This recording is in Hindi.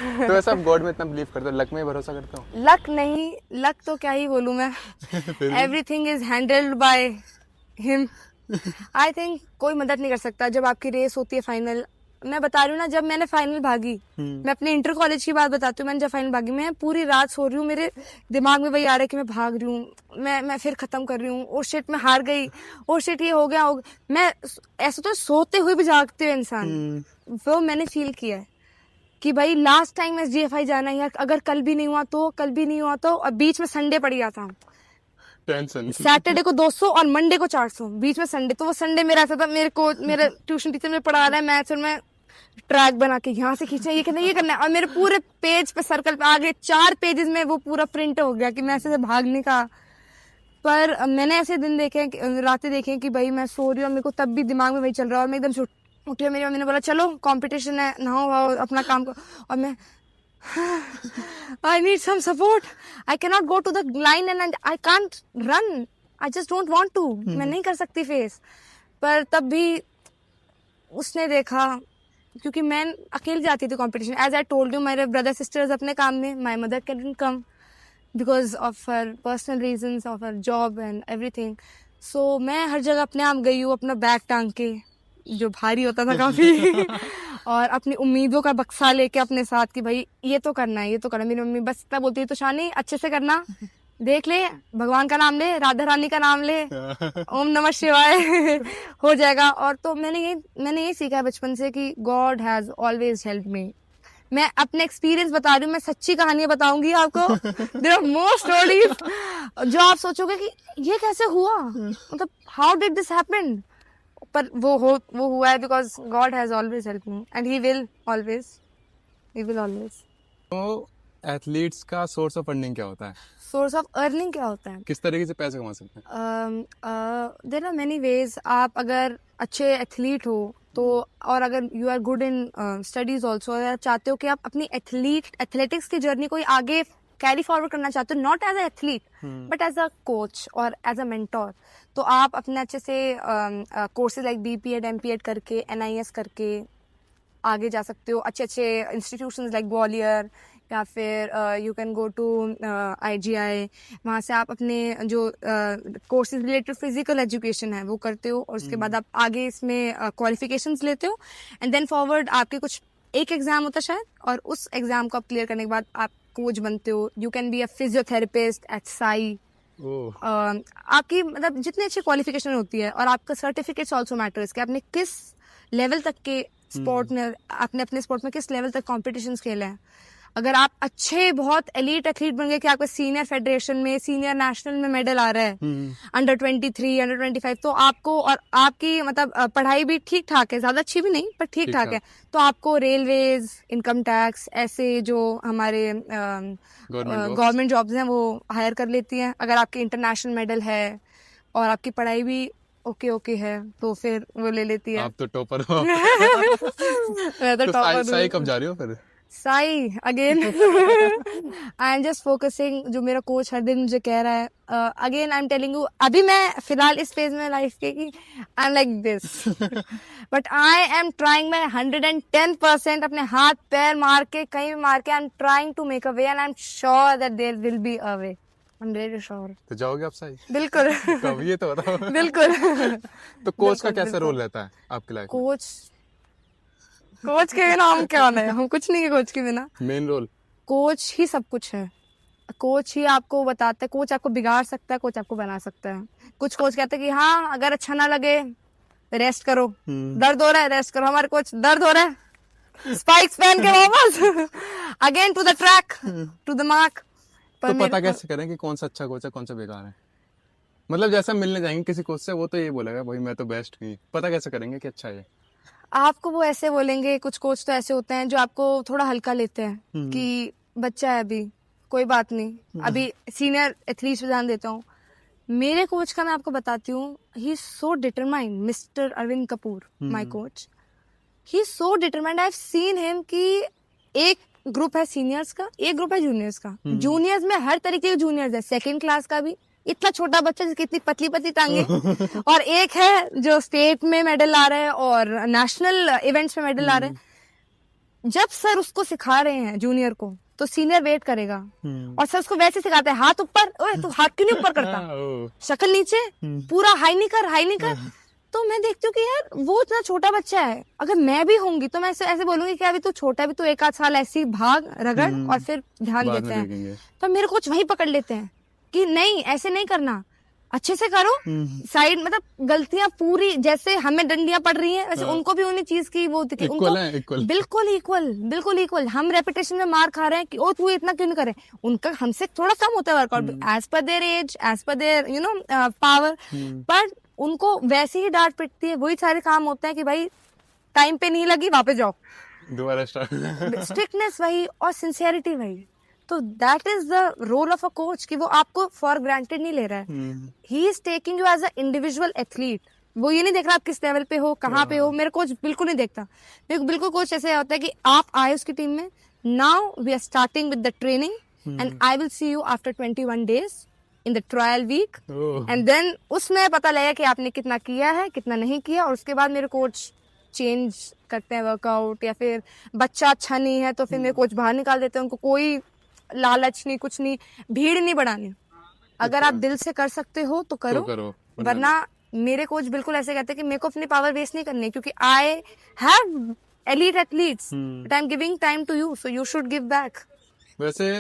तो ऐसा आप गॉड में इतना बिलीव करते हो, लक में भरोसा करते हो? लक नहीं, लक तो क्या ही बोलूं मैं, फिर भी? Everything is handled by him. I think कोई मदद नहीं कर सकता जब आपकी रेस होती है फाइनल। मैं बता रही हूँ ना, जब मैंने फाइनल भागी, मैं अपने इंटर कॉलेज की बात बताती हूँ, मैंने जब फाइनल भागी, मैं पूरी रात सो रही हूँ, मेरे दिमाग में वही आ रहा है कि मैं भाग रही हूँ, मैं फिर खत्म कर रही हूँ, ओ शिट मैं हार गई, ओ शिट ये हो गया, मैं ऐसा तो सोते हुए भी जागते हुए इंसान, वो मैंने फील किया है कि भाई लास्ट टाइम SGFI जाना है यार, अगर कल भी नहीं हुआ तो, कल भी नहीं हुआ तो। और बीच में संडे पड़ गया था, टेंशन। सैटरडे को 200 और मंडे को 400, बीच में संडे। तो वो संडे मेरा ऐसा था, मेरा ट्यूशन टीचर में पढ़ा रहा है मैथ्स, और मैं ट्रैक बना के यहाँ से खींचना, ये करना, ये करना है, और मेरे पूरे पेज पे सर्कल पे आगे 4 पेजेस में वो पूरा प्रिंट हो गया कि मैं ऐसे भागने का। पर मैंने ऐसे दिन देखे, रातें देखे कि भाई मैं सो रही हूँ और मेरे को तब भी दिमाग में वही चल रहा है, और मैं एकदम से उठी, मेरी मम्मी ने बोला चलो कंपटीशन है, नहाओ वाओ, अपना काम करो। और मैं I need some support. I cannot go to the line and I can't run. I just don't want to. मैं नहीं कर सकती फेस। पर तब भी उसने देखा, क्योंकि मैं अकेले जाती थी competition. As I told you, मेरे ब्रदर सिस्टर्स अपने काम में, my mother can come because of her personal reasons, of her job and everything. So मैं हर जगह अपने आप गई हूँ, अपना बैग टांग के, जो भारी होता था काफी और अपनी उम्मीदों का बक्सा लेके अपने साथ कि भाई ये तो करना है, ये तो करना है। मेरी मम्मी बस इतना बोलती है, तो शानी अच्छे से करना, देख ले, भगवान का नाम ले, राधा रानी का नाम ले, ओम नमः शिवाय हो जाएगा। और तो मैंने ये सीखा है बचपन से कि God has always help me. मैं अपने एक्सपीरियंस बता रही हूँ, मैं सच्ची कहानियां बताऊंगी आपको। देयर आर मोर स्टोरीज जो आप सोचोगे कि ये कैसे हुआ, मतलब हाउ डिड दिस हैपन। पर वो हुआ है because God has always help me and he will always. तो एथलीट्स का सोर्स ऑफ फंडिंग क्या होता है? सोर्स ऑफ अर्निंग क्या होता है? किस तरीके से पैसे कमा सकते हैं? There are many ways. आप अगर अच्छे एथलीट हो तो, और अगर you are good in studies also, अगर चाहते हो कि आप अपनी एथलेटिक्स की जर्नी को आगे कैरी फॉरवर्ड करना चाहते हो, not as a athlete but as a coach और एज अ मेंटोर, तो आप अपने अच्छे से कोर्सेज लाइक BPEd MPEd करके, NIS करके आगे जा सकते हो। अच्छे अच्छे इंस्टीट्यूशंस लाइक ग्वालियर, या फिर you can go to IGI। वहाँ से आप अपने जो कोर्सेज रिलेटेड फिजिकल एजुकेशन है वो करते हो, और उसके बाद आप आगे इसमें क्वालिफिकेशंस लेते हो, एंड देन फॉरवर्ड आपके कुछ एक एग्जाम होता है शायद, और उस एग्जाम को आप क्लियर करने के बाद आप कोच बनते हो। You can be a physiotherapist at SAI. आपकी मतलब जितनी अच्छी क्वालिफिकेशन होती है, और आपका सर्टिफिकेट्स ऑल्सो मैटर्स कि आपने किस लेवल तक के स्पोर्ट में, आपने अपने स्पोर्ट में किस लेवल तक कॉम्पिटिशन्स खेले हैं। अगर आप अच्छे बहुत एलीट एथलीट बन गए कि आपके सीनियर फेडरेशन में, सीनियर नेशनल में मेडल आ रहा है, अंडर 23, अंडर 25, तो आपको, और आपकी मतलब पढ़ाई भी ठीक ठाक है, ज्यादा अच्छी भी नहीं पर ठीक ठाक है, तो आपको रेलवेज, इनकम टैक्स, ऐसे जो हमारे गवर्नमेंट जॉब्स हैं वो हायर कर लेती हैं। अगर आपके इंटरनेशनल मेडल है और आपकी पढ़ाई भी ओके है, तो फिर वो ले लेती है। आप तो टॉपर हो। मैं तो टॉपर साई कब जा रही हो फिर? Sai again I am just focusing, जो मेरा कोच हर दिन मुझे कह रहा है, again I am telling you, अभी मैं फिलहाल इस फेज में लाइफ के कि I am like this, but I am trying my 110%, अपने हाथ पैर मार के, कहीं भी मार के, I am trying to make a way, and I am sure that there will be a way. I am very sure. तो जाओगे आप साई? बिल्कुल कब, ये तो बताओ। बिल्कुल। तो कोच का कैसा रोल रहता है आपकी लाइफ में? कोच के बिना हम क्या है, हम कुछ नहीं है कोच के बिना। मेन रोल कोच ही सब कुछ है। कोच ही आपको बताता है, कोच आपको बिगाड़ सकता है, कोच आपको बना सकता है। कुछ कोच कहते हैं कि हाँ अगर अच्छा ना लगे रेस्ट करो, दर्द हो रहा है रेस्ट करो। हमारे कोच दर्द हो रहा है स्पाइक्स पहन के वापस again to the track, to the mark. तो पता कैसे करें कि कौन सा अच्छा कोच है, कौन सा बेकार है? मतलब जैसा मिलने जाएंगे किसी कोच से, वो तो ये बोलेगा भाई मैं तो बेस्ट हूँ, पता कैसे करेंगे कि अच्छा है? आपको वो ऐसे बोलेंगे, कुछ कोच तो ऐसे होते हैं जो आपको थोड़ा हल्का लेते हैं कि बच्चा है अभी, कोई बात नहीं, अभी सीनियर एथलीट्स पे ध्यान देता हूँ। मेरे कोच का मैं आपको बताती हूँ, he is so determined, mister Arvind Kapoor, my coach, he is so determined. I have seen him कि एक ग्रुप है सीनियर्स का, एक ग्रुप है जूनियर्स का। जूनियर्स में हर तरीके के जूनियर्स है, सेकंड क्लास का भी, इतना छोटा बच्चा जिसकी इतनी पतली पतली टांगे, और एक है जो स्टेट में मेडल ला रहा है और नेशनल इवेंट्स में मेडल ला रहा है। जब सर उसको सिखा रहे हैं जूनियर को, तो सीनियर वेट करेगा हम्म। और सर उसको वैसे सिखाते हैं, हाथ ऊपर, ओए तू हाथ क्यों नहीं ऊपर करता, ओ, शक्ल नीचे, हम्म। पूरा हाई नहीं कर, हाई नहीं कर। तो मैं देखती हूँ कि यार वो इतना छोटा बच्चा है, अगर मैं भी होंगी तो मैं ऐसे ऐसे बोलूंगी कि अभी तू छोटा है, अभी तू 1 आध साल ऐसे ही भाग रगड़ और फिर ध्यान बाद देते में हैं। देखेंगे। तो मेरे कोच वही पकड़ लेते हैं कि नहीं ऐसे नहीं करना, अच्छे से करो, साइड मतलब गलतियां पूरी, जैसे हमें डंडियां पड़ रही हैं वैसे उनको भी उन्हीं चीज की वो होती थी, इक्वल है, इक्वल। बिल्कुल इक्वल, बिल्कुल इक्वल। हम रेपिटेशन में मार खा रहे हैं कि ओ तू इतना क्यों नहीं करे, उनका हमसे थोड़ा कम होता है workout as per their age, as per their you know power, पर उनको वैसे ही डांट पिटती है, वही सारे काम होते हैं कि भाई टाइम पे नहीं लगी वापस जाओ, दोबारा स्टार्ट। स्ट्रिक्टनेस वही और सिंसियरिटी वही। तो that is the role of a coach कि वो आपको फॉर ग्रांटेड नहीं ले रहा है, he is taking you as a individual athlete. वो ये नहीं देख रहा आप किस लेवल पे हो, कहाँ पे हो। मेरे कोच बिल्कुल नहीं देखता, मेरे को बिल्कुल कोच ऐसे होता है कि आप आए उसकी टीम में, now we are starting with the training and I will see you after 21 days in the trial week, and then उसमें पता लगेगा कि आपने कितना किया है कितना नहीं किया। और उसके बाद मेरे कोच चेंज करते हैं वर्कआउट, या फिर बच्चा अच्छा नहीं है तो फिर मेरे कोच बाहर निकाल देते हैं, उनको कोई लालच नहीं, कुछ नहीं, भीड़ नहीं बढ़ानी। अगर आप दिल से कर सकते हो तो करो, करो, वरना मेरे कोच बिल्कुल ऐसे कहते हैं कि मेरे को अपनी पावर वेस्ट नहीं करनी, क्योंकि I have elite athletes but I am giving time to you, so you should give back. वैसे